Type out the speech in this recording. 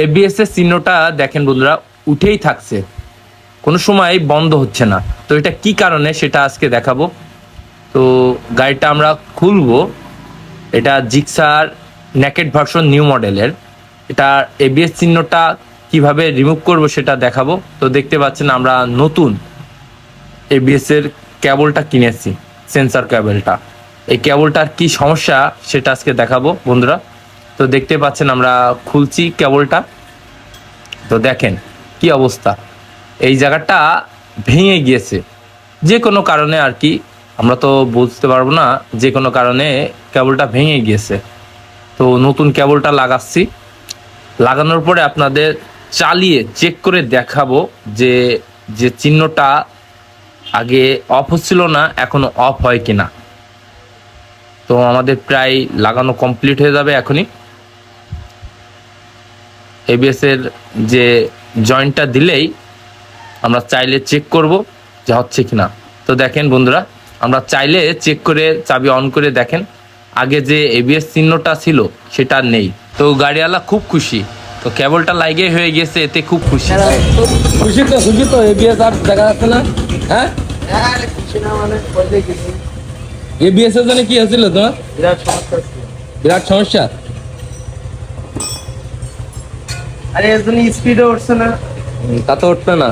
ABS এর চিহ্নটা দেখেন বন্ধুরা উঠেই থাকছে, কোনো সময় বন্ধ হচ্ছে না। তো এটা কি কারণে সেটা আজকে দেখাবো। তো গাড়িটা আমরা খুলবো, এটা জিক্সার নেকেড ভার্সন নিউ মডেলের। এটা এবিএস চিহ্নটা কিভাবে রিমুভ করব সেটা দেখাবো। তো দেখতে পাচ্ছেন আমরা নতুন এবিএস এর কেবলটা কিনেছি, সেন্সর কেবলটা। এই কেবলটার কি সমস্যা সেটা আজকে দেখাবো বন্ধুরা। তো দেখতে পাচ্ছেন আমরা খুলছি কেবলটা, তো দেখেন কি অবস্থা। এই জায়গাটা ভেঙে গিয়েছে যে কোনো কারণে আর কি, আমরা তো বুঝতে পারবো না, যে কোনো কারণে কেবলটা ভেঙে গিয়েছে। তো নতুন কেবলটা লাগাচ্ছি, লাগানোর পরে আপনাদের চালিয়ে চেক করে দেখাবো যে যে চিহ্নটা আগে অফ হচ্ছিল না এখনো অফ হয় কিনা। তো আমাদের প্রায় লাগানো কমপ্লিট হয়ে যাবে এখনই। এবিএস এর যে জয়েন্টটা দিলেই আমরা চাইলে চেক করব যে হচ্ছে কিনা। তো দেখেন বন্ধুরা, আমরা চাইলে চেক করে চাবি অন করে দেখেন, আগে যে এবিএস চিহ্নটা ছিল সেটা নেই। তো গাড়িওয়ালা খুব খুশি, তো কেবলটা লাইগে হয়ে গেছে, এতে খুব খুশি। খুশি তো এবিএস আর দেখা যাচ্ছে না। হ্যাঁ এবিএস এর জন্য কি হয়েছিল তোমার? বিরাট সমস্যা। আরে এর জন্য স্পিডে উঠছে না, তা তো উঠবে না।